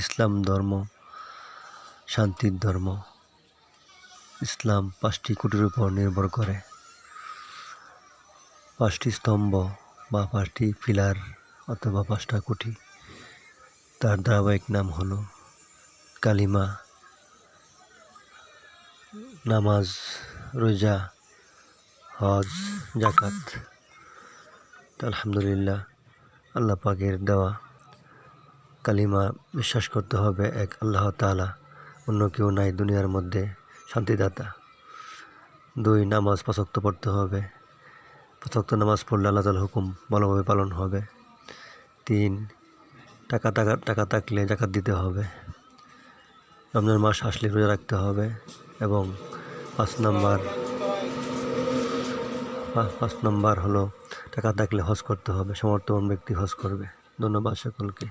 ইসলাম ধর্ম শান্তির ধর্ম। ইসলাম 5টি খুঁটির উপর নির্ভর করে। 5টি স্তম্ভ বা 5টি পিলার অথবা 5টা খুঁটি। তার ধারাবাহিক নাম হলো কালিমা, নামাজ, রোজা, হজ, জাকাত। আলহামদুলিল্লাহ, আল্লাহ পাকের দেওয়া কালিমা বিশ্বাস করতে হবে এক আল্লাহ তাআলা, অন্য কেউ নাই দুনিয়ার মধ্যে শান্তিদাতা। 2, নামাজ 5 ওয়াক্ত পড়তে হবে। 5 ওয়াক্ত নামাজ পড়লে আল্লাহ তাআলার হুকুম ভালোভাবে পালন হবে। 3, টাকা থাকলে জাকাত দিতে হবে। রমজান মাস আসলে রোজা রাখতে হবে। এবং 5 নাম্বার হলো টাকা থাকলে হজ করতে হবে। সমর্থবান ব্যক্তি হজ করবে। ধন্যবাদ সকলকে।